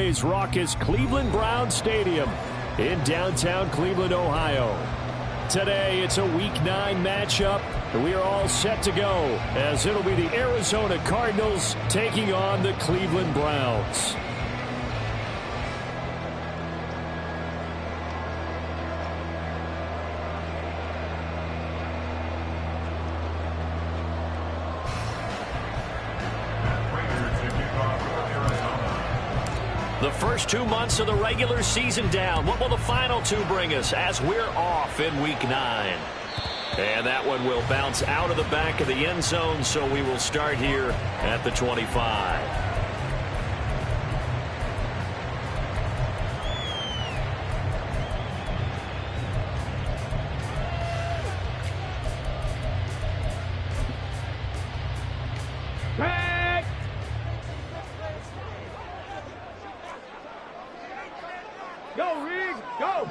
today's raucous Cleveland Browns Stadium in downtown Cleveland, Ohio. Today, it's a Week 9 matchup, and we are all set to go as it'll be the Arizona Cardinals taking on the Cleveland Browns. The first 2 months of the regular season down. What will the final two bring us as we're off in Week 9? And that one will bounce out of the back of the end zone, so we will start here at the 25. Go, Reed, go!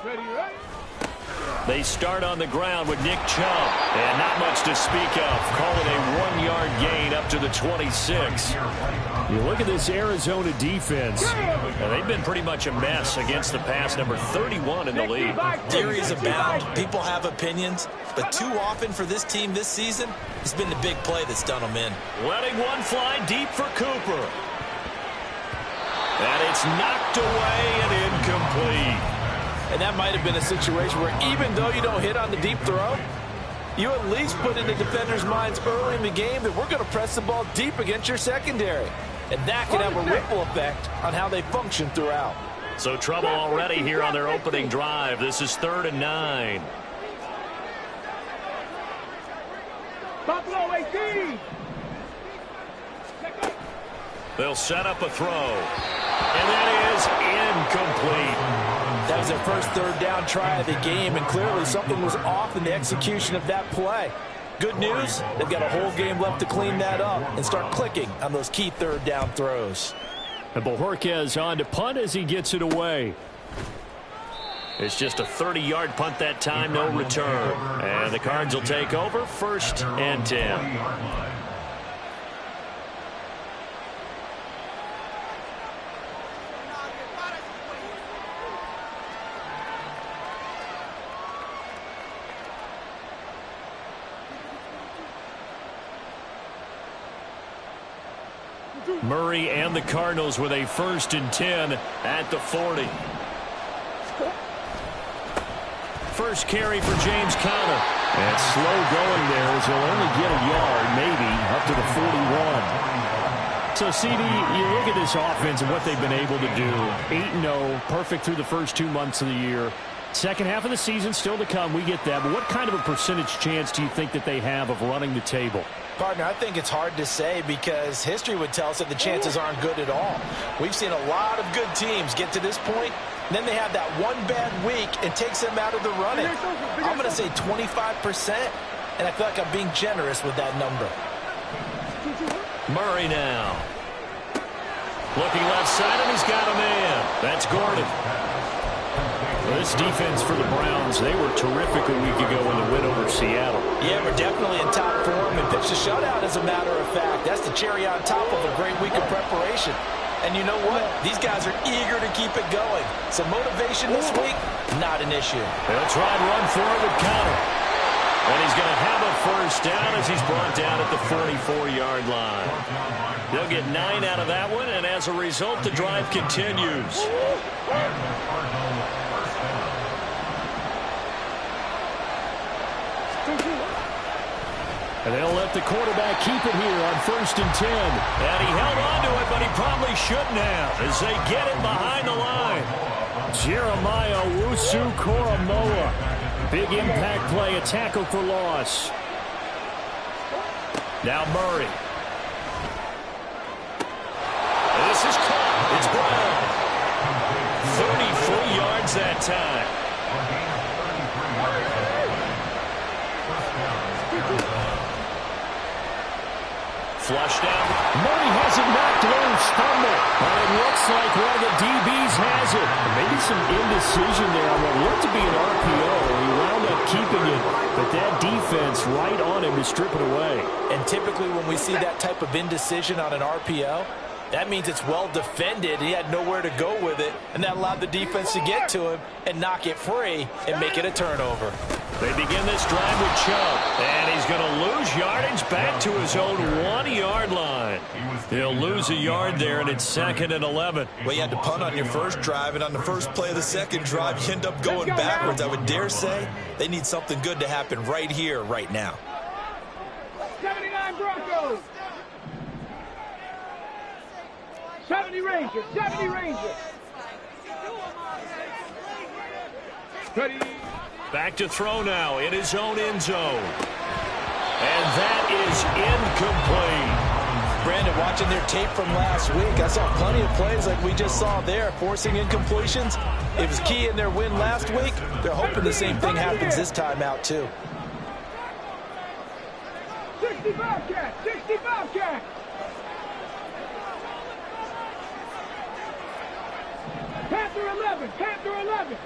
Ready, ready? They start on the ground with Nick Chubb. And not much to speak of. Call it a 1-yard gain up to the 26. You look at this Arizona defense. Now, they've been pretty much a mess against the pass, number 31 in the league. Theories abound. People have opinions. But too often for this team this season, it's been the big play that's done them in. Letting one fly deep for Cooper. And it's knocked away and incomplete. And that might have been a situation where even though you don't hit on the deep throw, you at least put in the defenders' minds early in the game that we're going to press the ball deep against your secondary. And that can have a ripple effect on how they function throughout. So trouble already here on their opening drive. This is 3rd and 9. Buffalo 18! They'll set up a throw. And that is incomplete. That was their first 3rd down try of the game, and clearly something was off in the execution of that play. Good news, they've got a whole game left to clean that up and start clicking on those key 3rd down throws. And Bojorquez on to punt as he gets it away. It's just a 30-yard punt that time, no return. And the Cards will take over, 1st and 10. Murray and the Cardinals with a 1st and 10 at the 40. First carry for James Conner. And slow going there as he'll only get a yard, maybe, up to the 41. So, CD, you look at this offense and what they've been able to do. 8-0, perfect through the first 2 months of the year. Second half of the season still to come, we get that. But what kind of a percentage chance do you think that they have of running the table? Partner, I think it's hard to say because history would tell us that the chances aren't good at all. We've seen a lot of good teams get to this point, and then they have that one bad week and takes them out of the running. I'm going to say 25%, and I feel like I'm being generous with that number. Murray now. Looking left side, and he's got a man. That's Gordon. This defense for the Browns, they were terrific a week ago in the win over Seattle. Yeah, we're definitely in top form and pitched a shutout, as a matter of fact. That's the cherry on top of a great week of preparation. And you know what? These guys are eager to keep it going. So motivation this week, not an issue. They'll try and run for it with Conner. And he's going to have a 1st down as he's brought down at the 44-yard line. They'll get 9 out of that one, and as a result, the drive continues. And they'll let the quarterback keep it here on 1st and 10. And he held on to it, but he probably shouldn't have as they get it behind the line. Jeremiah Owusu-Koramoah. Big impact play, a tackle for loss. Now Murray. This is caught. It's Brown. 33 yards that time. Flushed out. Murray has it knocked loose. Fumble. And it looks like one of the DBs has it. Maybe some indecision there on what looked to be an RPO. He wound up keeping it, but that defense right on him to strip it away. And typically when we see that type of indecision on an RPO, that means it's well defended. He had nowhere to go with it, and that allowed the defense to get to him and knock it free and make it a turnover. They begin this drive with Chubb, and he's going to lose yardage back to his own 1-yard line. He'll lose a yard there, and it's 2nd and 11. Well, you had to punt on your first drive, and on the first play of the second drive, you end up going backwards. I would dare say they need something good to happen right here, right now. 79 Broncos. 70 Rangers. 70 Rangers. Ready. Back to throw now in his own end zone. And that is incomplete. Brandon, watching their tape from last week, I saw plenty of plays like we just saw there, forcing incompletions. It was key in their win last week. They're hoping the same thing happens this time out, too. 60 Bobcats. 60 Bobcats. Panther 11. Panther 11.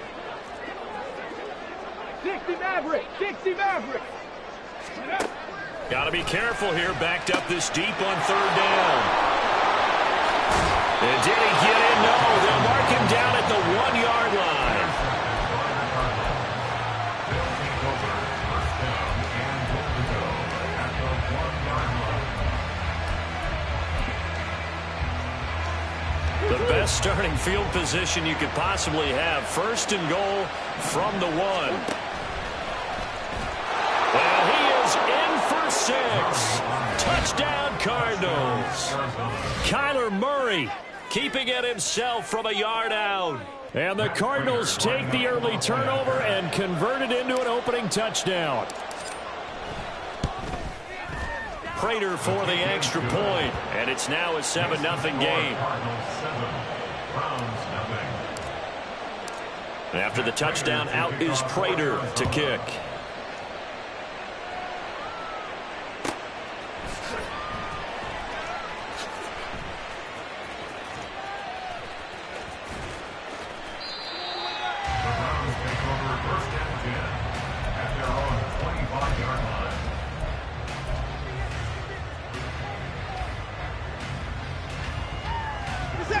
60 Maverick. 60 Maverick. Got to be careful here. Backed up this deep on 3rd down. And did he get in? No. They'll mark him down at the 1-yard line. The best starting field position you could possibly have. 1st and goal from the 1. Well, he is in for 6. Touchdown, Cardinals. Kyler Murray keeping it himself from a yard out. And the Cardinals take the early turnover and convert it into an opening touchdown. Prater for the extra point, and it's now a 7-0 game. After the touchdown, out is Prater to kick.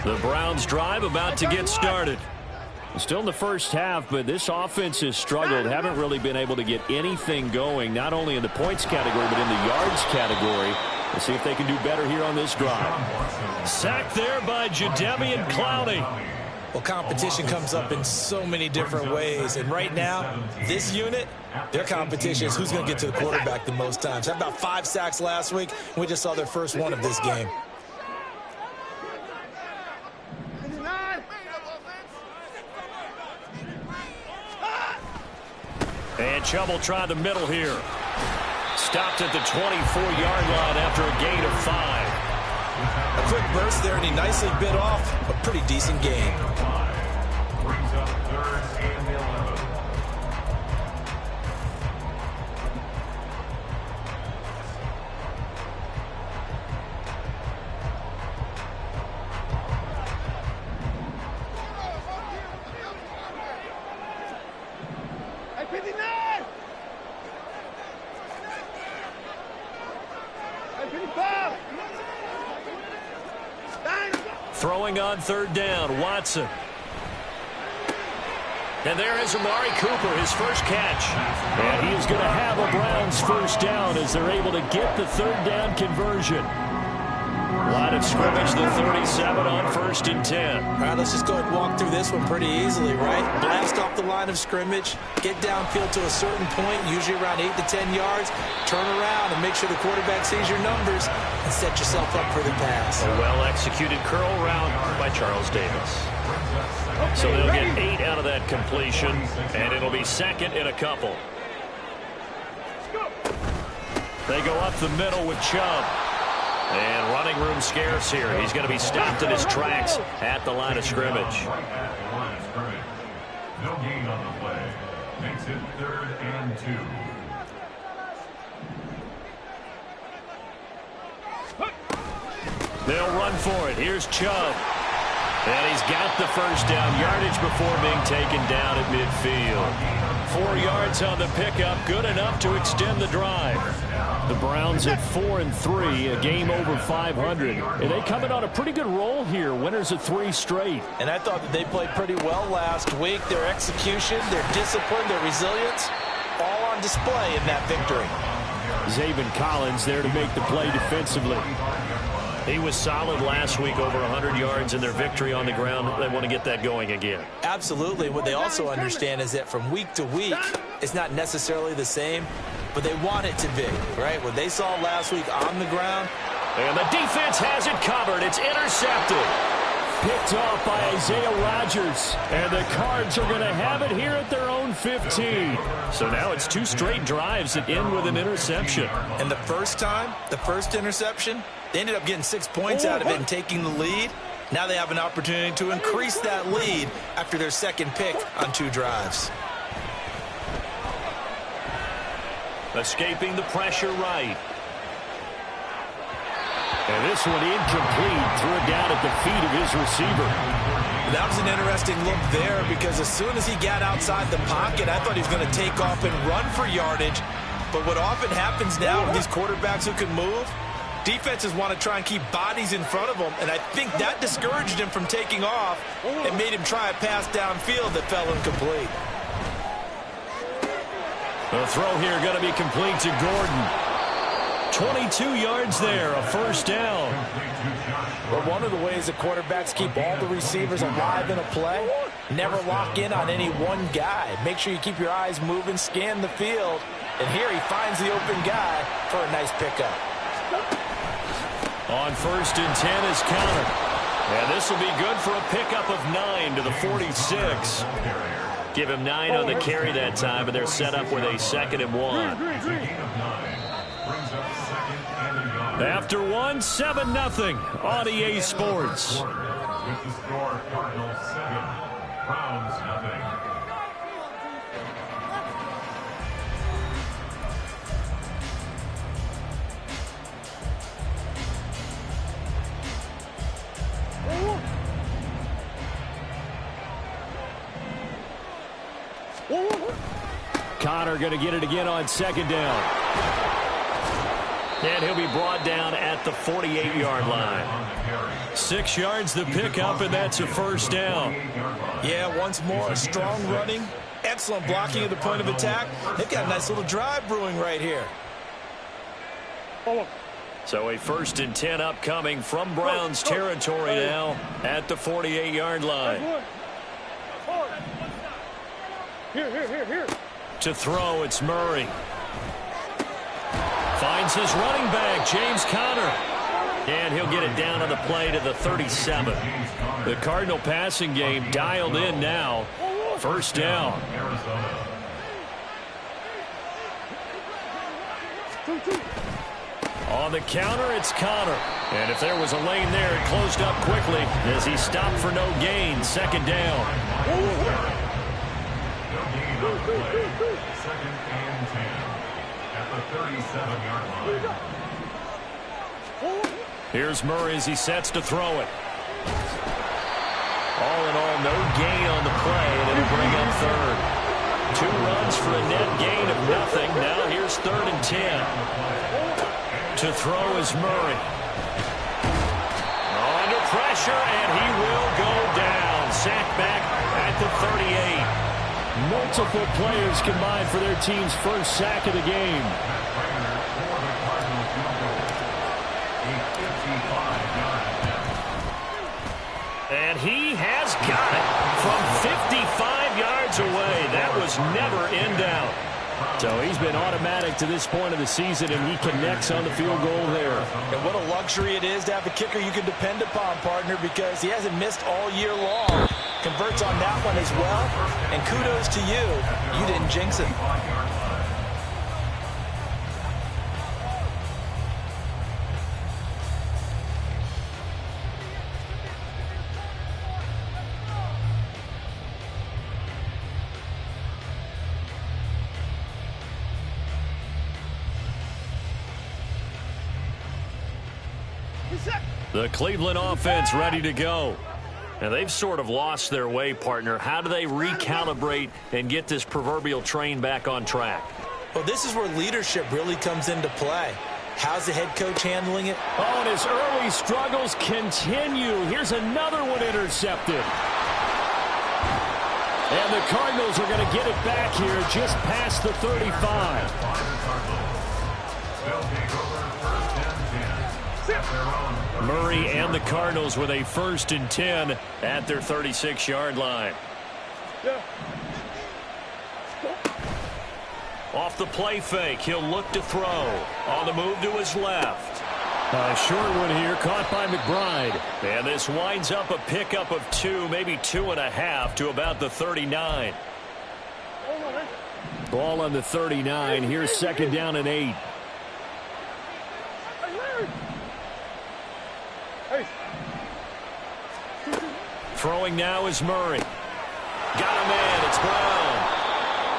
The Browns drive about to get started. Still in the first half, but this offense has struggled. Haven't really been able to get anything going, not only in the points category, but in the yards category. We'll see if they can do better here on this drive. Sacked there by Jadeveon Clowney. Well, competition comes up in so many different ways. And right now, this unit, their competition is who's going to get to the quarterback the most times. Had about 5 sacks last week, and we just saw their first one of this game. And Chubb will try the middle here. Stopped at the 24-yard line after a gain of 5. A quick burst there, and he nicely bit off a pretty decent gain. Brings up 3rd and 11. Throwing on 3rd down, Watson. And there is Amari Cooper, his first catch. And he is going to have a Browns first down as they're able to get the 3rd down conversion. Line of scrimmage, the 37 on 1st and 10. All right, let's just go ahead and walk through this one pretty easily, right? Blast off the line of scrimmage, get downfield to a certain point, usually around 8 to 10 yards, turn around and make sure the quarterback sees your numbers and set yourself up for the pass. A well-executed curl route by Charles Davis. So they'll get 8 out of that completion, and it'll be 2nd and a couple. They go up the middle with Chubb. And running room scarce here. He's going to be stopped in his tracks at the line of scrimmage. No gain on the play. Makes it 3rd and 2. They'll run for it. Here's Chubb. And he's got the first down yardage before being taken down at midfield. 4 yards on the pickup, good enough to extend the drive. The Browns at 4-3, a game over 500. And they coming on a pretty good roll here, winners of 3 straight. And I thought that they played pretty well last week. Their execution, their discipline, their resilience, all on display in that victory. Zaven Collins there to make the play defensively. He was solid last week, over 100 yards in their victory on the ground. They want to get that going again. Absolutely. What they also understand is that from week to week, it's not necessarily the same, but they want it to be, right? What they saw last week on the ground. And the defense has it covered. It's intercepted. Picked off by Isaiah Rodgers. And the Cards are going to have it here at their own 15. So now it's 2 straight drives that end with an interception. And the first time, the first interception, they ended up getting 6 points out of it and taking the lead. Now they have an opportunity to increase that lead after their second pick on 2 drives. Escaping the pressure right. And this one incomplete. Threw it down at the feet of his receiver. That was an interesting look there because as soon as he got outside the pocket, I thought he was going to take off and run for yardage. But what often happens now with these quarterbacks who can move, defenses want to try and keep bodies in front of them, and I think that discouraged him from taking off and made him try a pass downfield that fell incomplete. The throw here going to be complete to Gordon. 22 yards there, a first down. Well, one of the ways that quarterbacks keep all the receivers alive in a play, never lock in on any one guy. Make sure you keep your eyes moving, scan the field, and here he finds the open guy for a nice pickup. On 1st and 10 is counter. And this will be good for a pickup of 9 to the 46. Give him 9 on the carry that time, and they're set up with a 2nd and 1. After 1, 7-0 on EA Sports. With the score, Cardinals 7, Browns 0. Connor going to get it again on 2nd down. And he'll be brought down at the 48-yard line. 6 yards the pickup, and that's a first down. Yeah, once more, strong running, excellent blocking at the point of attack. They've got a nice little drive brewing right here. So a 1st and 10 upcoming from Browns territory now at the 48-yard line. Here. To throw, it's Murray. Finds his running back, James Conner. And he'll get it down on the play to the 37. The Cardinal passing game dialed in now. First down. On the counter, it's Conner. And if there was a lane there, it closed up quickly as he stopped for no gain. 2nd down. 2nd and 10 at the 37-yard line. Here's Murray as he sets to throw it. All in all, no gain on the play, and it'll bring up 3rd. 2 runs for a net gain of nothing. Now here's 3rd and 10. To throw is Murray. Under pressure, and he will go down. Sacked back at the 38. Multiple players combined for their team's first sack of the game. And he has got it from 55 yards away. That was never in doubt. So he's been automatic to this point of the season, and he connects on the field goal there. And what a luxury it is to have a kicker you can depend upon, partner, because he hasn't missed all year long. Converts on that one as well. And kudos to you. You didn't jinx it. Set. The Cleveland offense ready to go. And they've sort of lost their way, partner. How do they recalibrate and get this proverbial train back on track? Well, this is where leadership really comes into play. How's the head coach handling it? Oh, and his early struggles continue. Here's another one intercepted. And the Cardinals are going to get it back here just past the 35. Murray and the Cardinals with a 1st and 10 at their 36-yard line. Off the play fake, he'll look to throw. On the move to his left. A short one here, caught by McBride. And this winds up a pickup of 2, maybe 2.5 to about the 39. Ball on the 39. Here's 2nd down and 8. Throwing now is Murray. Got a man. It's Brown.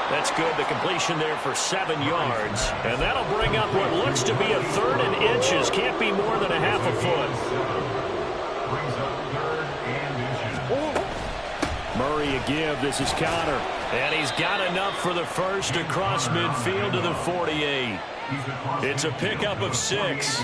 That's good. The completion there for 7 yards. And that'll bring up what looks to be a 3rd and inches. Can't be more than a half a foot. Murray a give. This is Connor. And he's got enough for the first across midfield to the 48. It's a pickup of 6.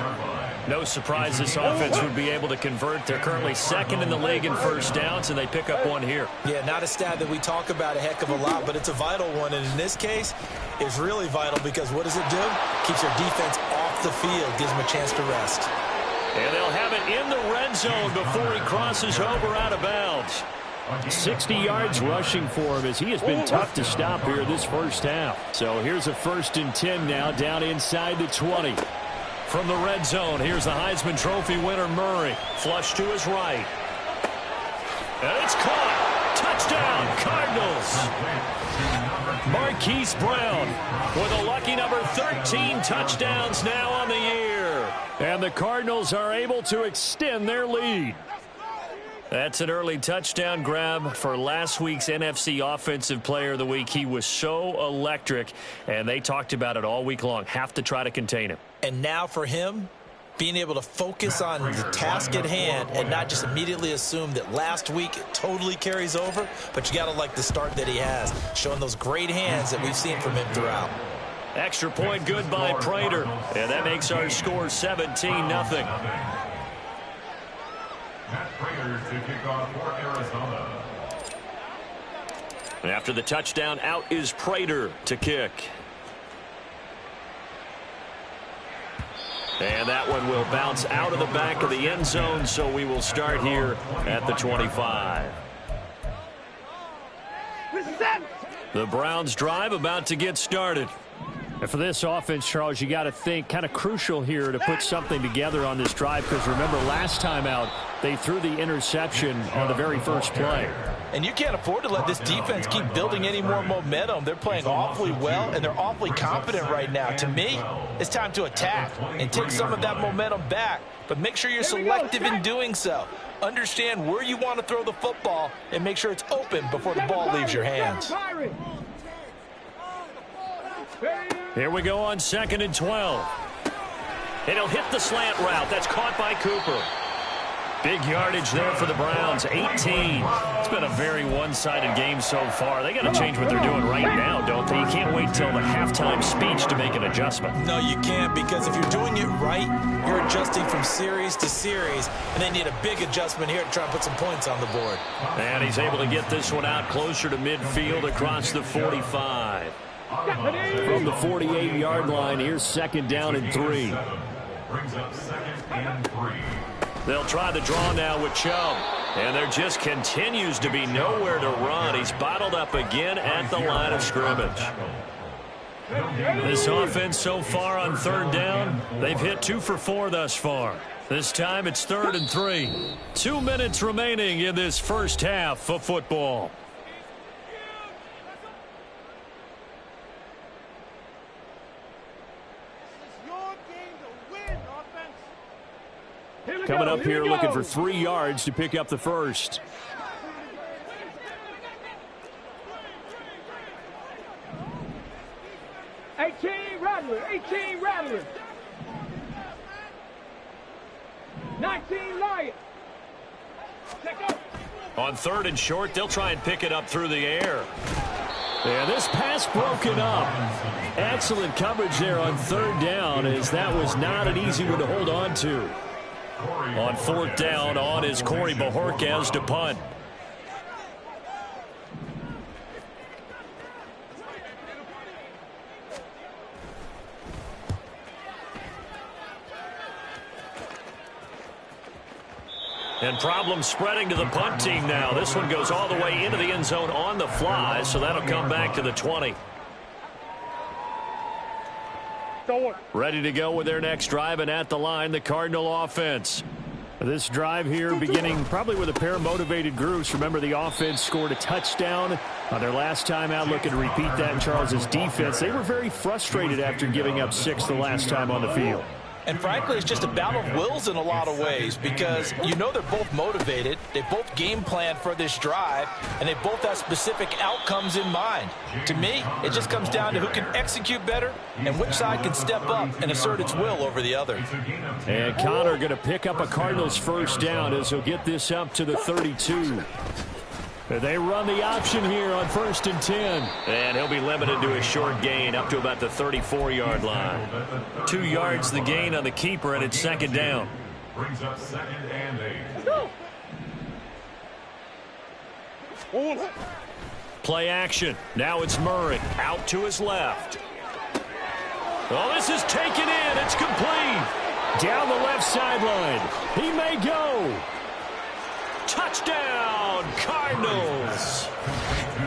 No surprise this offense would be able to convert. They're currently 2nd in the league in first downs, and they pick up 1 here. Yeah, not a stat that we talk about a heck of a lot, but it's a vital one. And in this case, it's really vital because what does it do? Keeps their defense off the field, gives them a chance to rest. And they'll have it in the red zone before he crosses over out of bounds. 60 yards rushing for him as he has been tough to stop here this first half. So here's a 1st and 10 now down inside the 20. From the red zone, here's the Heisman Trophy winner, Murray. Flush to his right. And it's caught. Touchdown, Cardinals. Marquise Brown with a lucky number 13 touchdowns now on the year. And the Cardinals are able to extend their lead. That's an early touchdown grab for last week's NFC Offensive Player of the Week. He was so electric, and they talked about it all week long. Have to try to contain him. And now for him, being able to focus on the task at hand and not just immediately assume that last week it totally carries over, but you got to like the start that he has, showing those great hands that we've seen from him throughout. Extra point good by Prater, and that makes our score 17-0. After the touchdown, out is Prater to kick. And that one will bounce out of the back of the end zone, so we will start here at the 25. The Browns drive about to get started. And for this offense, Charles, you got to think kind of crucial here to put something together on this drive because remember last time out they threw the interception on the very first play. And you can't afford to let this defense keep building any more momentum. They're playing awfully well, and they're awfully confident right now. To me, it's time to attack and take some of that momentum back, but make sure you're selective in doing so. Understand where you want to throw the football and make sure it's open before the ball leaves your hands. Here we go on 2nd and 12. And he'll hit the slant route. That's caught by Cooper. Big yardage there for the Browns, 18. It's been a very one-sided game so far. They got to change what they're doing right now, don't they? You can't wait till the halftime speech to make an adjustment. No, you can't, because if you're doing it right, you're adjusting from series to series, and they need a big adjustment here to try and put some points on the board. And he's able to get this one out closer to midfield across the 45. From the 48-yard line, here's 2nd down and 3. Brings up 2nd and 3. They'll try the draw now with Chubb. And there just continues to be nowhere to run. He's bottled up again at the line of scrimmage. This offense so far on 3rd down, they've hit 2 for 4 thus far. This time it's 3rd and 3. 2 minutes remaining in this first half of football. Coming up here looking for 3 yards to pick up the first. 14, Lion. Check out. On 3rd and short, they'll try and pick it up through the air. Yeah, this pass broken up. Excellent coverage there on 3rd down, as that was not an easy one to hold on to. On 4th down, on is Corey Bajorquez to punt. And problems spreading to the punt team now. This one goes all the way into the end zone on the fly, so that'll come back to the 20. Ready to go with their next drive, and at the line, the Cardinal offense. This drive here beginning probably with a pair of motivated groups. Remember, the offense scored a touchdown on their last time out. Looking to repeat that in Charles's defense. They were very frustrated after giving up 6 the last time on the field. And frankly, it's just a battle of wills in a lot of ways, because you know they're both motivated, they both game planned for this drive, and they both have specific outcomes in mind. To me, it just comes down to who can execute better and which side can step up and assert its will over the other. And Connor going to pick up a Cardinals first down as he'll get this up to the 32. They run the option here on 1st and 10. And he'll be limited to a short gain up to about the 34-yard line. 2 yards the gain on the keeper, and it's 2nd down. Brings up 2nd and 8. Play action. Now it's Murray out to his left. Oh, this is taken in. It's complete. Down the left sideline. He may go. Touchdown, Cardinals.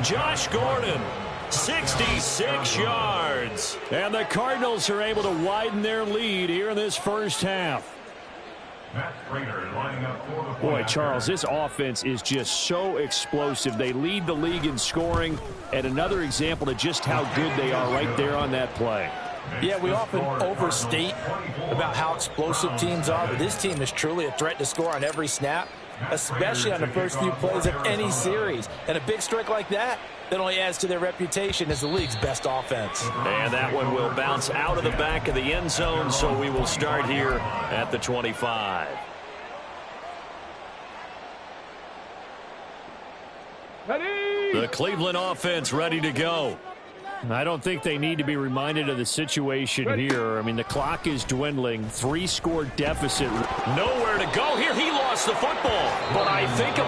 Josh Gordon, 66 yards. And the Cardinals are able to widen their lead here in this first half. Boy, Charles, this offense is just so explosive. They lead the league in scoring, and another example of just how good they are right there on that play. Yeah, we often overstate about how explosive teams are, but this team is truly a threat to score on every snap, especially on the first few plays of any series. And a big strike like that only adds to their reputation as the league's best offense. And that one will bounce out of the back of the end zone, so we will start here at the 25. The Cleveland offense ready to go. I don't think they need to be reminded of the situation here. I mean, the clock is dwindling. 3-score deficit. Nowhere to go here. He lost the football. But I think...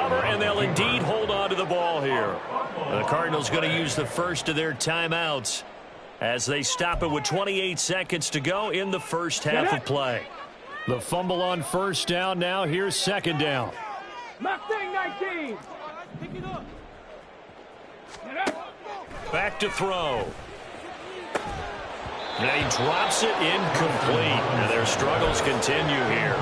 And they'll indeed hold on to the ball here. The Cardinals going to use the first of their timeouts as they stop it with 28 seconds to go in the first half of play. The fumble on first down now. Here's 2nd down. Mustang 19. Back to throw. Now he drops it incomplete. And their struggles continue here.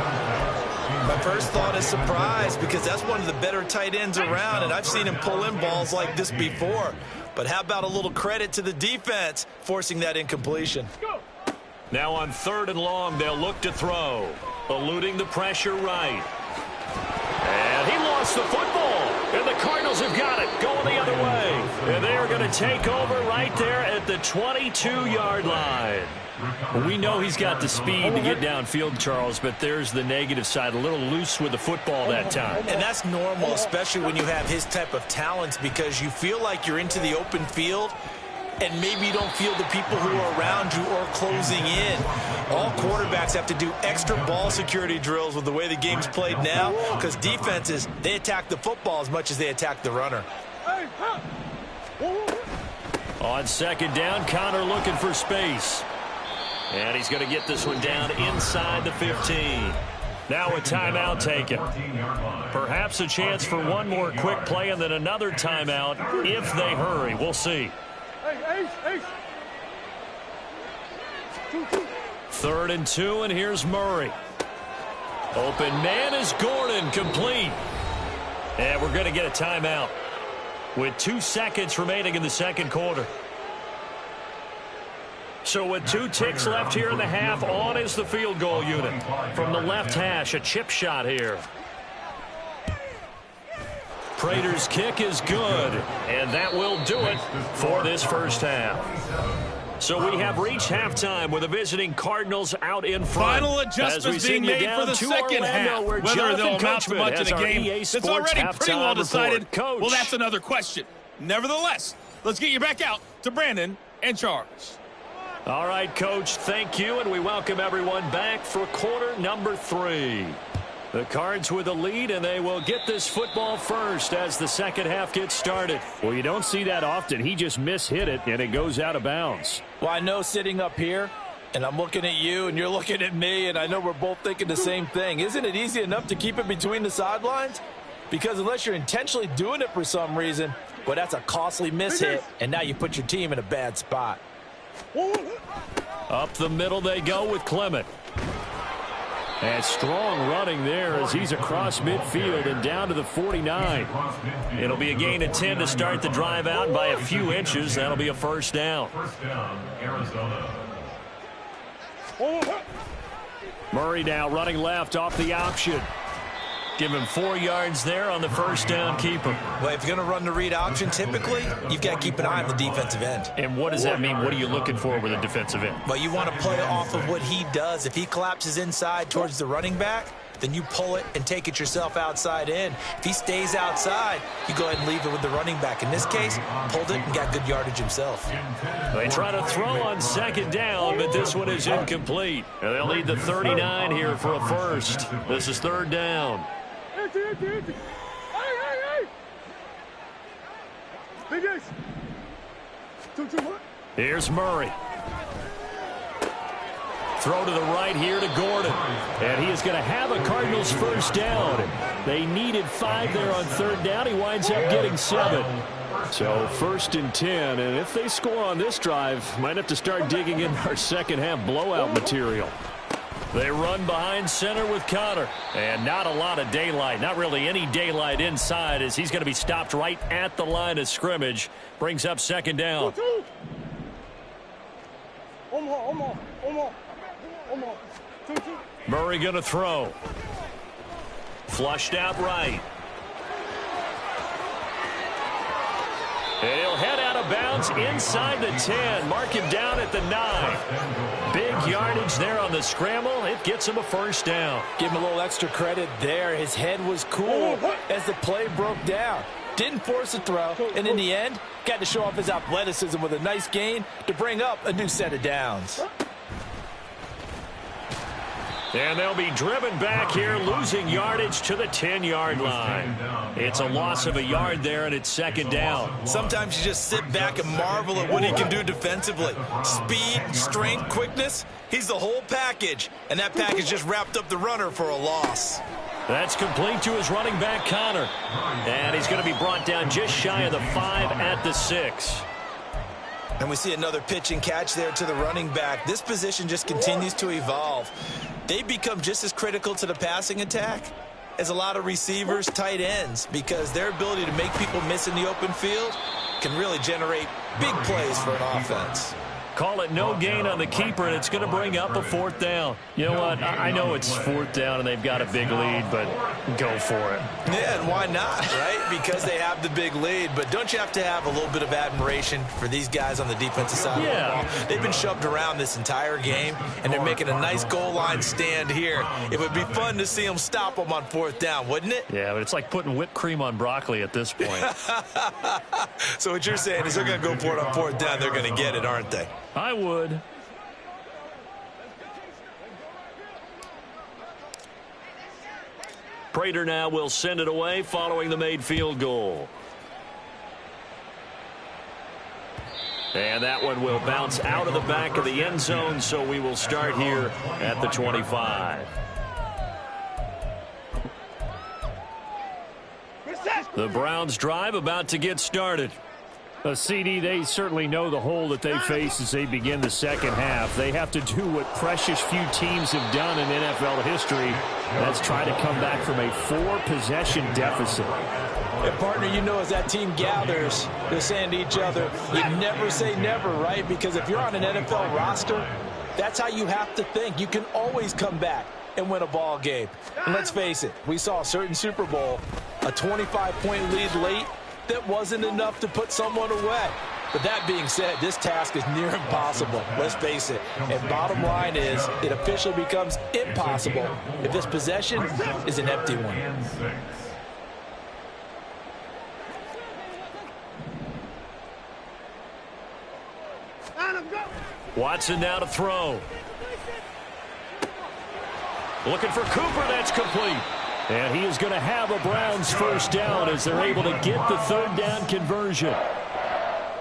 My first thought is surprise, because that's one of the better tight ends around, and I've seen him pull in balls like this before. But how about a little credit to the defense forcing that incompletion? Now on 3rd and long, they'll look to throw. Eluding the pressure right. And he lost the football. And the Cardinals have got it. Going the other way. And they are going to take over right there at the 22-yard line. We know he's got the speed to get downfield, Charles, but there's the negative side. A little loose with the football that time. And that's normal, especially when you have his type of talents, because you feel like you're into the open field and maybe you don't feel the people who are around you or closing in. All quarterbacks have to do extra ball security drills with the way the game's played now, because defenses, they attack the football as much as they attack the runner. On second down, Connor looking for space. And he's going to get this one down inside the 15. Now a timeout taken. Perhaps a chance for one more quick play and then another timeout if they hurry. We'll see. Third and 2, and here's Murray. Open man is Gordon, complete. And we're going to get a timeout with 2 seconds remaining in the second quarter. So with 2 ticks left here in the half, on is the field goal unit. From the left hash, a chip shot here. Prater's kick is good, and that will do it for this first half. So we have reached halftime with the visiting Cardinals out in front. Final adjustments being made for the second half. Whether they'll amount to much in a game that's already pretty well decided, Coach. well, that's another question. Nevertheless, let's get you back out to Brandon and Charles. All right, Coach, thank you, and we welcome everyone back for quarter number 3. The Cards with the lead, and they will get this football first as the second half gets started. Well, you don't see that often. He just mishit it, and it goes out of bounds. Well, I know sitting up here, and I'm looking at you, and you're looking at me, and I know we're both thinking the same thing. Isn't it easy enough to keep it between the sidelines? Because unless you're intentionally doing it for some reason, well, that's a costly mishit, and now you put your team in a bad spot. Up the middle they go with Clement. And strong running there as he's across midfield and down to the 49. It'll be a gain of 10 to start the drive out by a few inches. That'll be a first down. First down, Arizona. Murray now running left off the option. Give him 4 yards there on the first down keeper. Well, if you're going to run the read option, typically, you've got to keep an eye on the defensive end. And what does that mean? What are you looking for with a defensive end? Well, you want to play off of what he does. If he collapses inside towards the running back, then you pull it and take it yourself outside in. If he stays outside, you go ahead and leave it with the running back. In this case, pulled it and got good yardage himself. They try to throw on second down, but this one is incomplete. And they'll need the 39 here for a first. This is third down. Here's Murray. Throw to the right here to Gordon. And he is going to have a Cardinals first down. They needed 5 there on third down. He winds up getting 7. So first and 10. And if they score on this drive, might have to start digging in our second half blowout material. They run behind center with Connor. And not a lot of daylight. Not really any daylight inside as he's going to be stopped right at the line of scrimmage. Brings up second down. Murray going to throw. Flushed out right. And he'll head out of bounds inside the 10. Mark him down at the 9. Big yardage there on the scramble. It gets him a first down. Give him a little extra credit there. His head was cool as the play broke down. Didn't force a throw, and in the end, got to show off his athleticism with a nice gain to bring up a new set of downs. And they'll be driven back here, losing yardage to the 10-yard line. It's a loss of a yard there, and it's second down. Sometimes you just sit back and marvel at what he can do defensively. Speed, strength, quickness, he's the whole package. And that package just wrapped up the runner for a loss. That's complete to his running back, Connor. And he's going to be brought down just shy of the 5 at the 6. And we see another pitch and catch there to the running back. This position just continues to evolve. They become just as critical to the passing attack as a lot of receivers, tight ends, because their ability to make people miss in the open field can really generate big plays for an offense. Call it no gain on the keeper, and it's going to bring up a fourth down. You know what? I know it's fourth down, and they've got a big lead, but go for it. Yeah, and why not, right? Because they have the big lead. But don't you have to have a little bit of admiration for these guys on the defensive side of the ball? They've been shoved around this entire game, and they're making a nice goal line stand here. It would be fun to see them stop them on fourth down, wouldn't it? Yeah, but it's like putting whipped cream on broccoli at this point. So what you're saying is they're going to go for it on fourth down. They're going to get it, aren't they? I would. Prater now will send it away following the made field goal. And that one will bounce out of the back of the end zone, so we will start here at the 25. The Browns drive about to get started. CD, they certainly know the hole that they face as they begin the second half. They have to do what precious few teams have done in NFL history. That's try to come back from a 4-possession deficit. And partner, you know, as that team gathers, they're saying to each other, you never say never, right? Because if you're on an NFL roster, that's how you have to think. You can always come back and win a ball game. And let's face it, we saw a certain Super Bowl, a 25-point lead late, that wasn't enough to put someone away. But that being said, this task is near impossible. Let's face it. And bottom line is, it officially becomes impossible if this possession is an empty one. Watson now to throw. Looking for Cooper. That's complete. And he is going to have a Browns first down as they're able to get the third down conversion.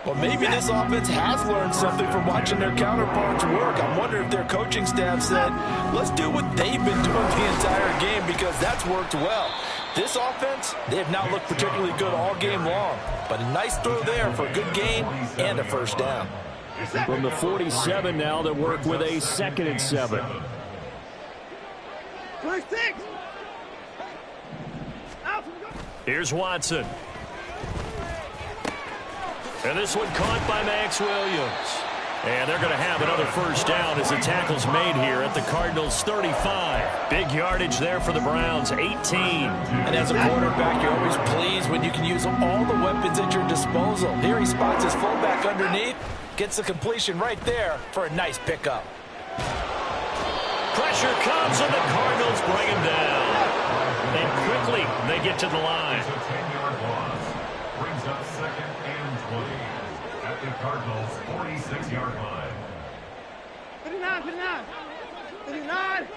Well, maybe this offense has learned something from watching their counterparts work. I wonder if their coaching staff said, let's do what they've been doing the entire game, because that's worked well. This offense, they have not looked particularly good all game long. But a nice throw there for a good gain and a first down. From the 47 now, they work with a 2nd and 7. Here's Watson. And this one caught by Max Williams. And they're going to have another first down as the tackle's made here at the Cardinals' 35. Big yardage there for the Browns, 18. And as a quarterback, you're always pleased when you can use all the weapons at your disposal. Here he spots his fullback underneath, gets the completion right there for a nice pickup. Pressure comes, and the Cardinals bring him down. And quickly, they get to the line. It's a 10-yard loss. Brings up 2nd and 20 at the Cardinals' 46-yard line. 59.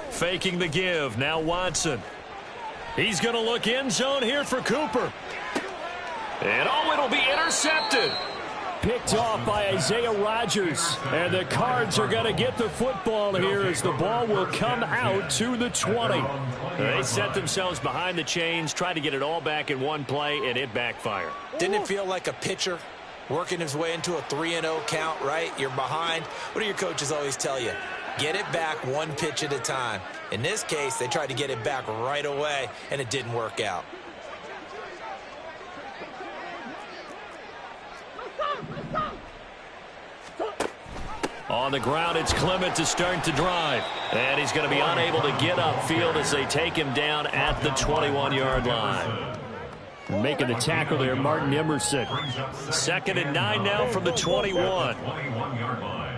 Faking the give. Now Watson. He's going to look end zone here for Cooper. And it'll be intercepted. Picked off by Isaiah Rodgers. And the Cards are going to get the football here as the ball will come out to the 20. They set themselves behind the chains, tried to get it all back in one play, and it backfired. Didn't it feel like a pitcher working his way into a 3-0 count, right? You're behind. What do your coaches always tell you? Get it back one pitch at a time. In this case, they tried to get it back right away, and it didn't work out. On the ground, it's Clement to start the drive. And he's going to be unable to get upfield as they take him down at the 21-yard line. Making the tackle there, Martin Emerson. 2nd and 9 now from the 21. 21-yard line.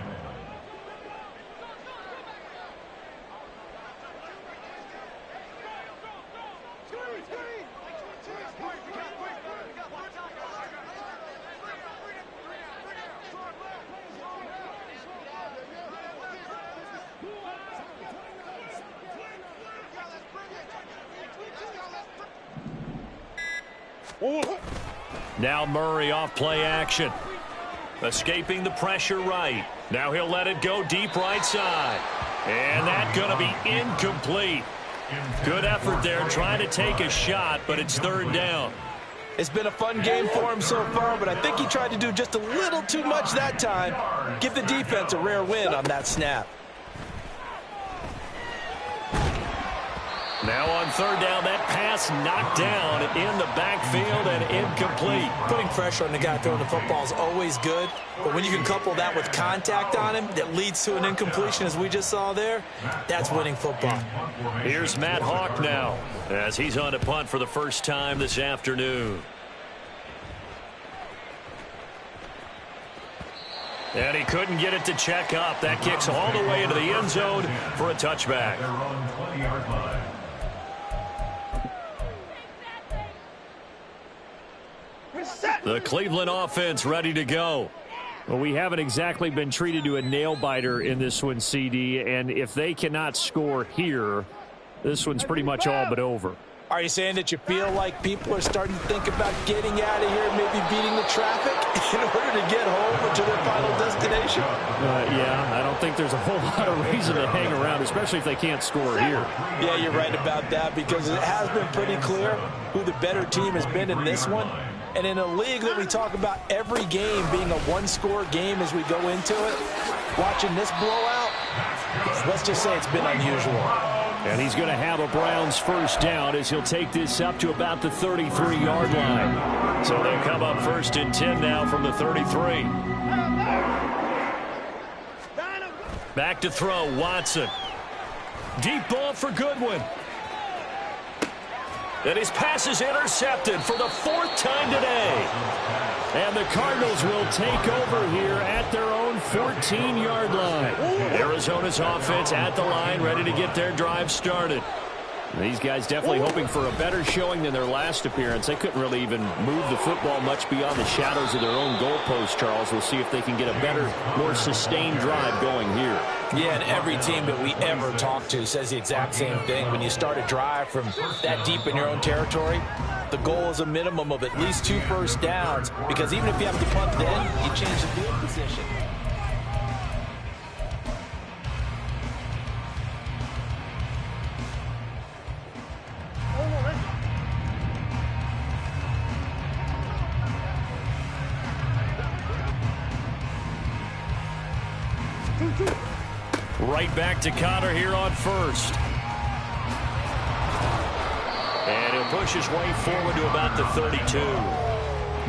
Now Murray off play action. Escaping the pressure right. Now he'll let it go deep right side. And that's going to be incomplete. Good effort there trying to take a shot, but it's 3rd down. It's been a fun game for him so far, but I think he tried to do just a little too much that time. Give the defense a rare win on that snap. Now on 3rd down, that pass knocked down in the backfield and incomplete. Putting pressure on the guy throwing the football is always good, but when you can couple that with contact on him that leads to an incompletion as we just saw there, that's winning football. Here's Matt Hawk now as he's on to punt for the first time this afternoon. And he couldn't get it to check up. That kicks all the way into the end zone for a touchback. They're on 20-yard line. The Cleveland offense ready to go. Well, we haven't exactly been treated to a nail-biter in this one, CD, and if they cannot score here, this one's pretty much all but over. Are you saying that you feel like people are starting to think about getting out of here and maybe beating the traffic in order to get home or to their final destination? Yeah, I don't think there's a whole lot of reason to hang around, especially if they can't score here. Yeah, you're right about that, because it has been pretty clear who the better team has been in this one. And in a league that we talk about every game being a one-score game as we go into it, watching this blowout, let's just say it's been unusual. And he's going to have a Browns first down as he'll take this up to about the 33-yard line. So they'll come up 1st and 10 now from the 33. Back to throw, Watson. Deep ball for Goodwin. And his pass is intercepted for the 4th time today. And the Cardinals will take over here at their own 14-yard line. Arizona's offense at the line, ready to get their drive started. These guys definitely hoping for a better showing than their last appearance. They couldn't really even move the football much beyond the shadows of their own goalpost, Charles. We'll see if they can get a better, more sustained drive going here. Yeah, and every team that we ever talk to says the exact same thing. When you start a drive from that deep in your own territory, the goal is a minimum of at least 2 first downs, because even if you have to punt then, you change the field position. Right back to Connor here on first. And he'll push his way forward to about the 32.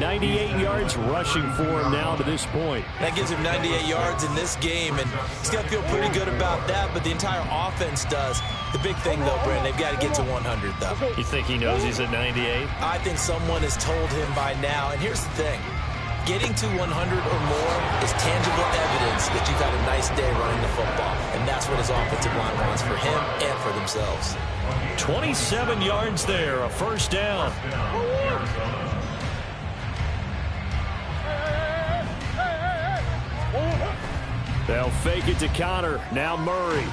98 yards rushing for him now to this point. That gives him 98 yards in this game, and he's got to feel pretty good about that, but the entire offense does. The big thing, though, Brandon, they've got to get to 100, though. You think he knows he's at 98? I think someone has told him by now, and here's the thing. Getting to 100 or more is tangible evidence that you've had a nice day running the football, and that's what his offensive line wants for him and for themselves. 27 yards there, a first down. They'll fake it to Connor. Now Murray.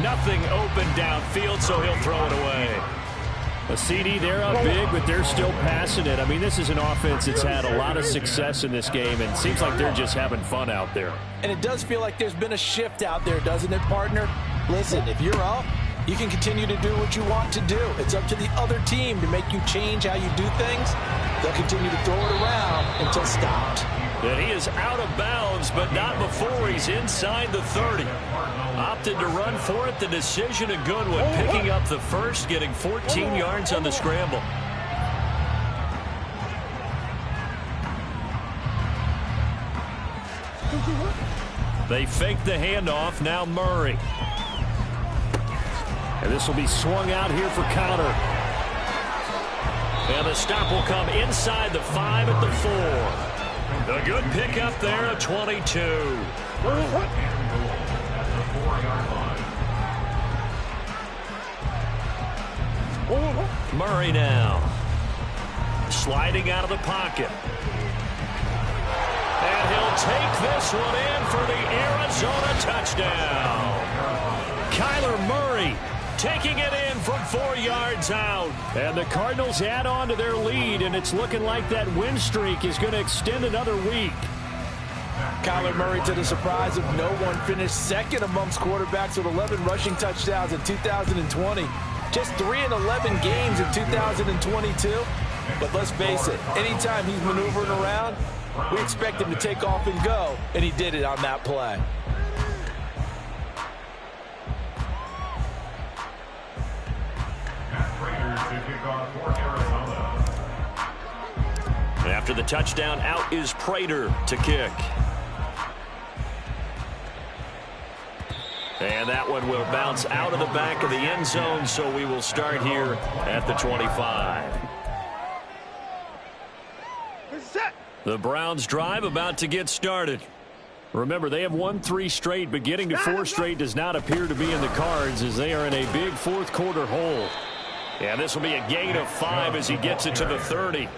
Nothing open downfield, so he'll throw it away. A CD, they're up big, but they're still passing it. I mean, this is an offense that's had a lot of success in this game, and it seems like they're just having fun out there. And it does feel like there's been a shift out there, doesn't it, partner? Listen, if you're up, you can continue to do what you want to do. It's up to the other team to make you change how you do things. They'll continue to throw it around until stopped. And he is out of bounds, but not before he's inside the 30. Opted to run for it. The decision of Goodwin, picking up the first, getting 14 yards on the scramble. They fake the handoff. Now Murray. And this will be swung out here for Connor. And the stop will come inside the 5 at the 4. A good pickup there at 22. Murray now. Sliding out of the pocket. And he'll take this one in for the Arizona touchdown. Kyler Murray taking it in from 4 yards out. And the Cardinals add on to their lead, and it's looking like that win streak is going to extend another week. Kyler Murray, to the surprise of no one, finished second amongst quarterbacks with 11 rushing touchdowns in 2020. Just 3 in 11 games in 2022. But let's face it, anytime he's maneuvering around, we expect him to take off and go, and he did it on that play. After the touchdown, out is Prater to kick. And that one will bounce out of the back of the end zone, so we will start here at the 25. The Browns drive about to get started. Remember, they have won 3 straight, but getting to 4 straight does not appear to be in the cards as they are in a big fourth quarter hole. And this will be a gain of 5 as he gets it to the 30.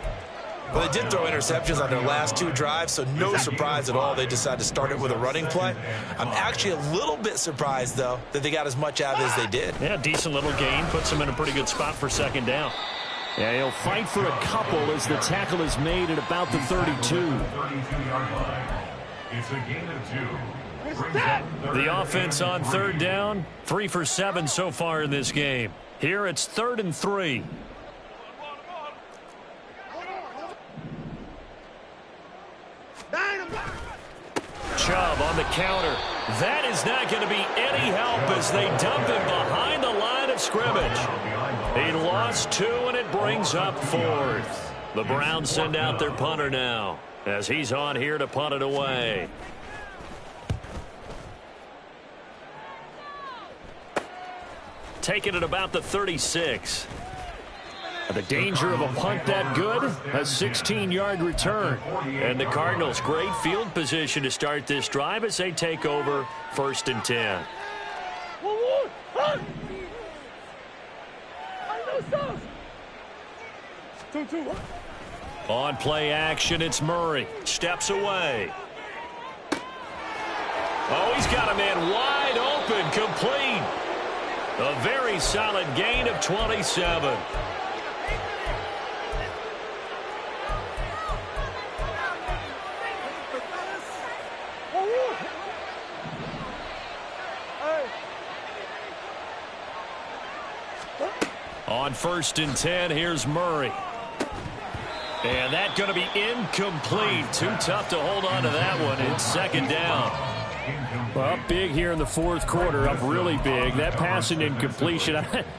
Well, they did throw interceptions on their last 2 drives, so no surprise at all they decided to start it with a running play. I'm actually a little bit surprised, though, that they got as much out as they did. Yeah, decent little gain. Puts them in a pretty good spot for second down. Yeah, he'll fight for a couple as the tackle is made at about the 32. 32-yard line. It's a gain of 2. The offense on third down, 3 for 7 so far in this game. Here it's 3rd and 3. Chubb on the counter. That is not going to be any help as they dump him behind the line of scrimmage. He lost 2, and it brings up 4th. The Browns send out their punter now as he's on here to punt it away. Taking it about the 36. The danger of a punt that good, a 16-yard return. And the Cardinals, great field position to start this drive as they take over 1st and 10. On play action, it's Murray. Steps away. Oh, he's got a man wide open, complete. A very solid gain of 27. On 1st and 10, here's Murray. And that's going to be incomplete. Too tough to hold on to that one. It's 2nd down. Well, up big here in the 4th quarter, up really big. That passing incompletion,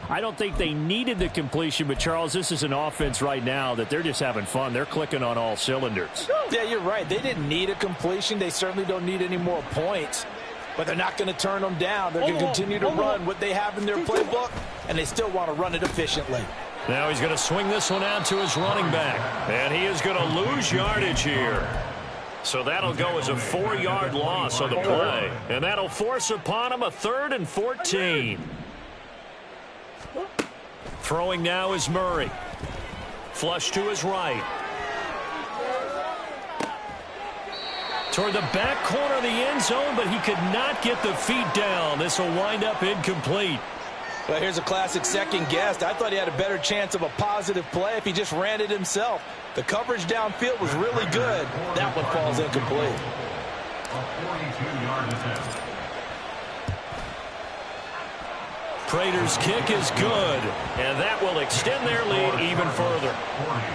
I don't think they needed the completion, but Charles, this is an offense right now that they're just having fun. They're clicking on all cylinders. Yeah, you're right. They didn't need a completion. They certainly don't need any more points, but they're not going to turn them down. They're going to continue to run what they have in their playbook, and they still want to run it efficiently. Now he's going to swing this one out to his running back, and he is going to lose yardage here. So that'll go as a 4-yard loss on the play. And that'll force upon him a 3rd and 14. Throwing now is Murray. Flush to his right. Toward the back corner of the end zone, but he could not get the feet down. This will wind up incomplete. Well, here's a classic second guess. I thought he had a better chance of a positive play if he just ran it himself. The coverage downfield was really good. That one falls incomplete. A 42-yard attempt. Prater's kick is good, and that will extend their lead even further.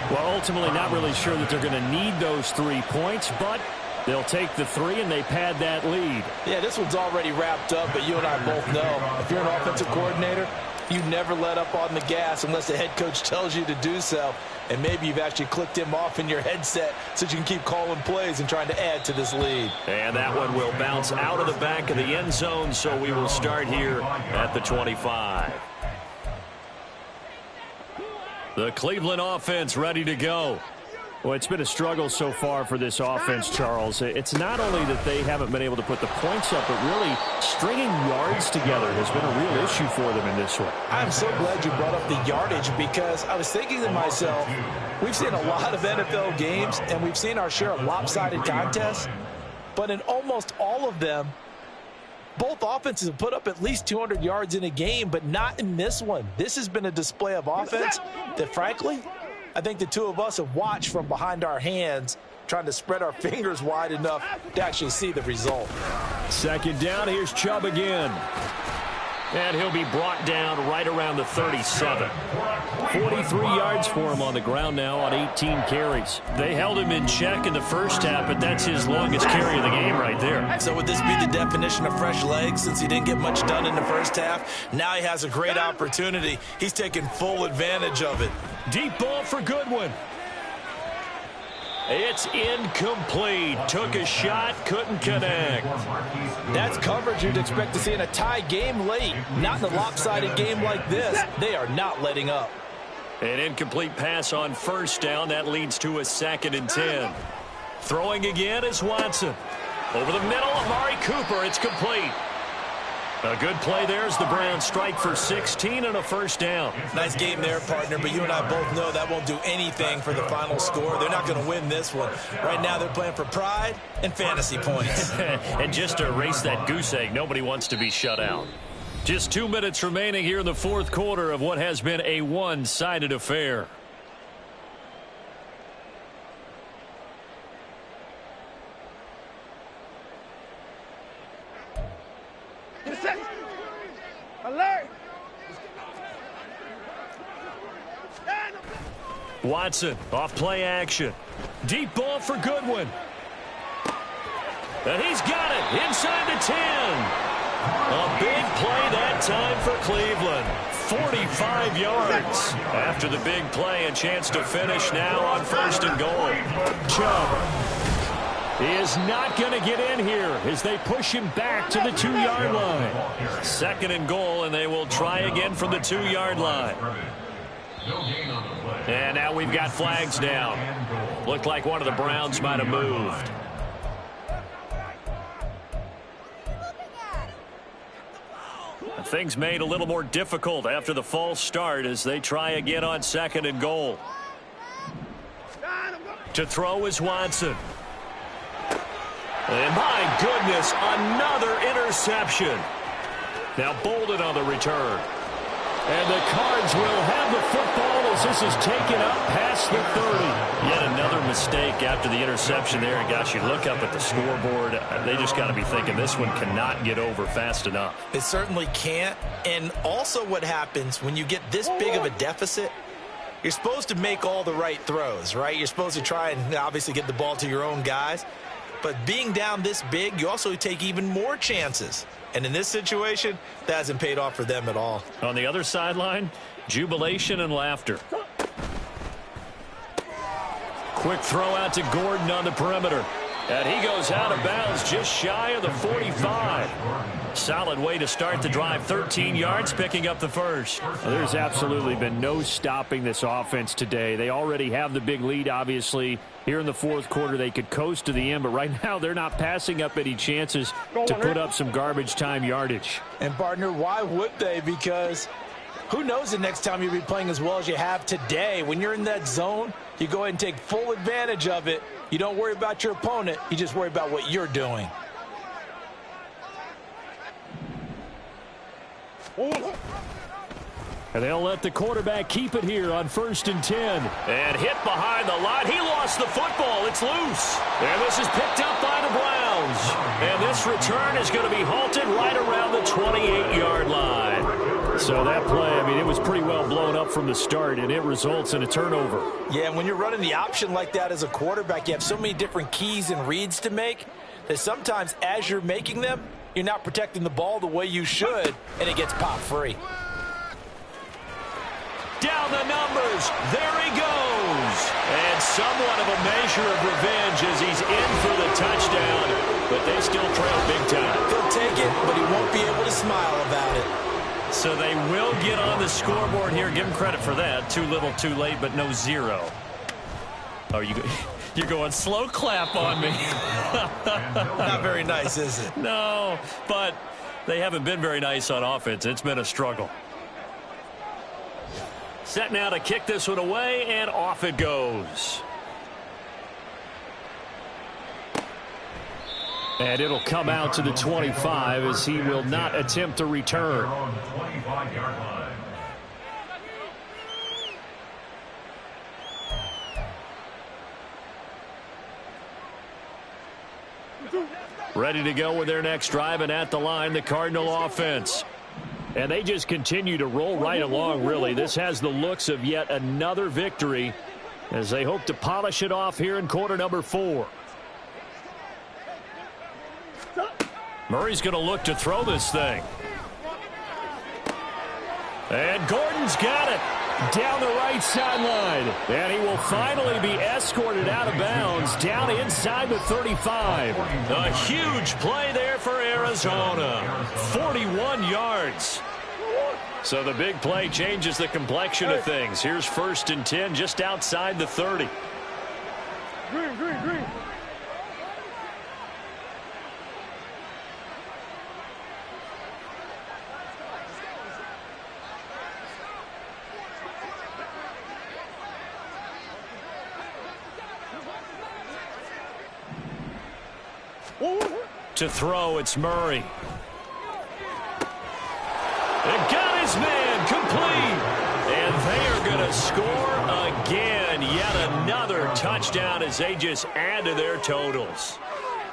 Well, ultimately not really sure that they're going to need those 3 points, but they'll take the 3 and they pad that lead. Yeah, this one's already wrapped up, but you and I both know if you're an offensive coordinator, you never let up on the gas unless the head coach tells you to do so. And maybe you've actually clicked him off in your headset so you can keep calling plays and trying to add to this lead. And that one will bounce out of the back of the end zone, so we will start here at the 25. The Cleveland offense ready to go. Well, it's been a struggle so far for this offense, Charles. It's not only that they haven't been able to put the points up, but really stringing yards together has been a real issue for them in this one. I'm so glad you brought up the yardage because I was thinking to myself, we've seen a lot of NFL games and we've seen our share of lopsided contests, but in almost all of them, both offenses have put up at least 200 yards in a game, but not in this one. This has been a display of offense that, frankly, I think the two of us have watched from behind our hands, trying to spread our fingers wide enough to actually see the result. 2nd down, here's Chubb again. And he'll be brought down right around the 37. 43 yards for him on the ground now on 18 carries. They held him in check in the first half, but that's his longest carry of the game right there. So would this be the definition of fresh legs since he didn't get much done in the first half? Now he has a great opportunity. He's taking full advantage of it. Deep ball for Goodwin. It's incomplete. Took a shot, couldn't connect. That's coverage you'd expect to see in a tie game late. Not in a lopsided game like this. They are not letting up. An incomplete pass on 1st down. That leads to a 2nd and 10. Throwing again is Watson. Over the middle, Amari Cooper. It's complete. A good play there as the Browns strike for 16 and a first down. Nice game there, partner, but you and I both know that won't do anything for the final score. They're not going to win this one. Right now they're playing for pride and fantasy points. And just to erase that goose egg, nobody wants to be shut out. Just 2 minutes remaining here in the fourth quarter of what has been a one-sided affair. Alert! Watson off play action. Deep ball for Goodwin. And he's got it inside the 10. A big play that time for Cleveland. 45 yards. After the big play, a chance to finish now on first and goal. Chubb. He is not going to get in here as they push him back to the 2-yard line. Second and goal, and they will try again from the 2-yard line. And now we've got flags down. Looked like one of the Browns might have moved. Things made a little more difficult after the false start as they try again on second and goal. To throw is Watson. And my goodness, another interception. Now Bolden on the return. And the Cards will have the football as this is taken up past the 30. Yet another mistake after the interception there. And gosh, you look up at the scoreboard, they just got to be thinking this one cannot get over fast enough. It certainly can't. And also what happens when you get this big of a deficit, you're supposed to make all the right throws, right? You're supposed to try and obviously get the ball to your own guys. But being down this big, you also take even more chances. And in this situation, that hasn't paid off for them at all. On the other sideline, jubilation and laughter. Quick throw out to Gordon on the perimeter. And he goes out of bounds just shy of the 45. Solid way to start the drive. 13 yards, picking up the first. There's absolutely been no stopping this offense today. They already have the big lead, obviously. Here in the fourth quarter, they could coast to the end, but right now they're not passing up any chances to put up some garbage time yardage. And, partner, why would they? Because who knows the next time you'll be playing as well as you have today. When you're in that zone, you go ahead and take full advantage of it. You don't worry about your opponent. You just worry about what you're doing. And they'll let the quarterback keep it here on 1st and 10. And hit behind the line. He lost the football. It's loose. And this is picked up by the Browns. And this return is going to be halted right around the 28-yard line. So that play, I mean, it was pretty well blown up from the start, and it results in a turnover. Yeah, and when you're running the option like that as a quarterback, you have so many different keys and reads to make that sometimes as you're making them, you're not protecting the ball the way you should, and it gets popped free. Down the numbers. There he goes. And somewhat of a measure of revenge as he's in for the touchdown. But they still trail big time. He'll take it, but he won't be able to smile about it. So they will get on the scoreboard here. Give him credit for that. Too little, too late, but no zero. Oh, you're going slow clap on me. Not very nice, is it? No, but they haven't been very nice on offense. It's been a struggle. Set now to kick this one away, and off it goes. And it'll come out to the 25 as he will not attempt to return. Ready to go with their next drive, and at the line, the Cardinal offense. And they just continue to roll right along, really. This has the looks of yet another victory as they hope to polish it off here in quarter number 4. Murray's going to look to throw this thing. And Gordon's got it down the right sideline. And he will finally be escorted out of bounds down inside the 35. A huge play there for Arizona. 41 yards. So the big play changes the complexion of things. Here's 1st and 10 just outside the 30. Green. To throw, it's Murray. It got his man complete. And they are going to score again. Yet another touchdown as they just add to their totals.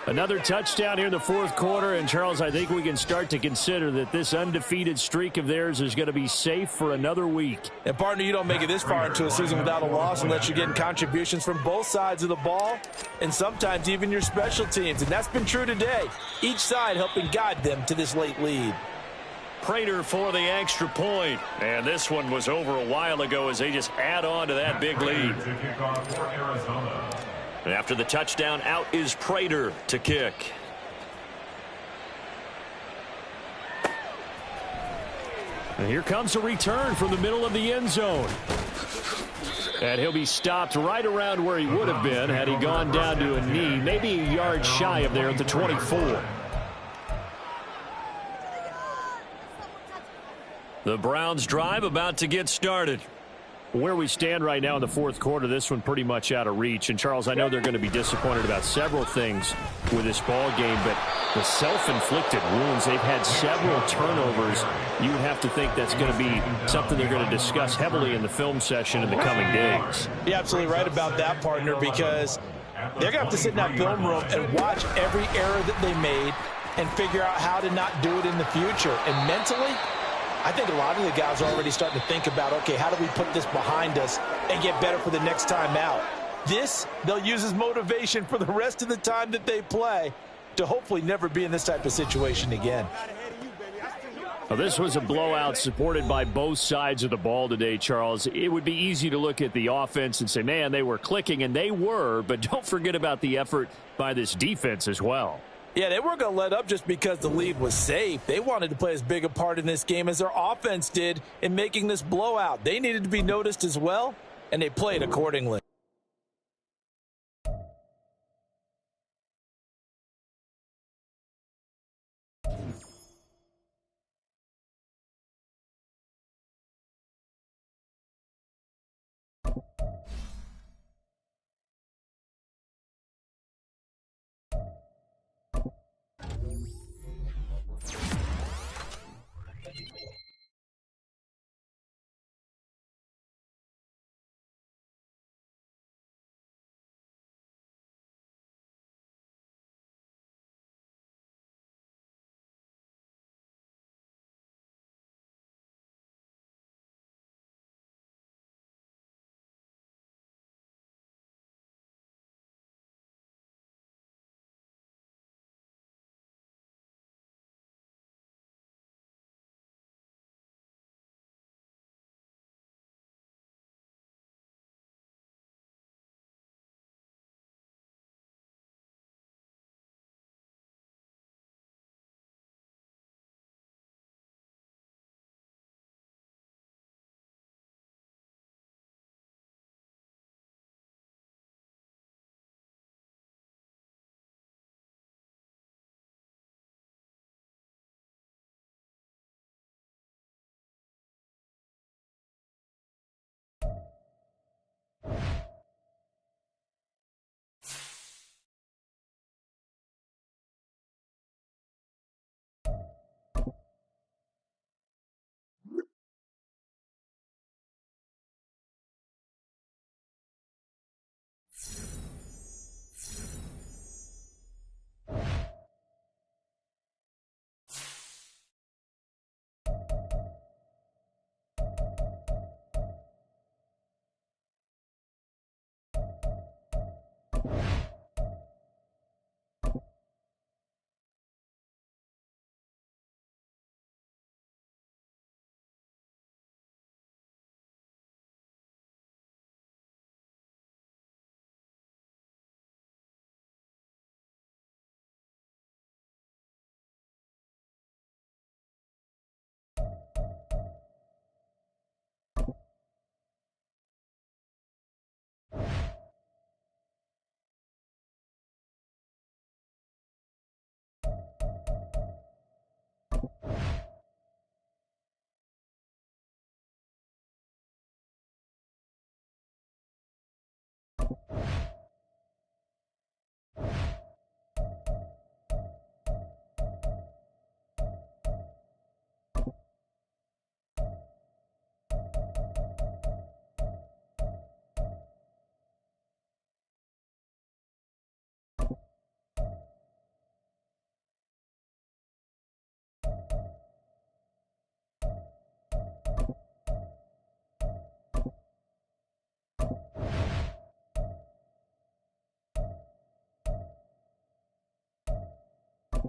Another touchdown here in the fourth quarter. And, Charles, I think we can start to consider that this undefeated streak of theirs is going to be safe for another week. And, partner, you don't make it this far into a season without a loss unless you're getting contributions from both sides of the ball and sometimes even your special teams. And that's been true today. Each side helping guide them to this late lead. Prater for the extra point. And this one was over a while ago as they just add on to that big lead. And after the touchdown, out is Prater to kick. And here comes a return from the middle of the end zone. And he'll be stopped right around where he would have been had he gone down to a knee, maybe a yard shy of there at the 24. The Browns drive about to get started. Where we stand right now in the fourth quarter, this one pretty much out of reach. And, Charles, I know they're going to be disappointed about several things with this ball game, but the self-inflicted wounds, they've had several turnovers. You would have to think that's going to be something they're going to discuss heavily in the film session in the coming days. You're absolutely right about that, partner, because they're going to have to sit in that film room and watch every error that they made and figure out how to not do it in the future. And mentally, I think a lot of the guys are already starting to think about, okay, how do we put this behind us and get better for the next time out? This, they'll use as motivation for the rest of the time that they play to hopefully never be in this type of situation again. Well, this was a blowout supported by both sides of the ball today, Charles. It would be easy to look at the offense and say, man, they were clicking, and they were, but don't forget about the effort by this defense as well. Yeah, they weren't going to let up just because the lead was safe. They wanted to play as big a part in this game as their offense did in making this blowout. They needed to be noticed as well, and they played accordingly.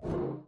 Ball.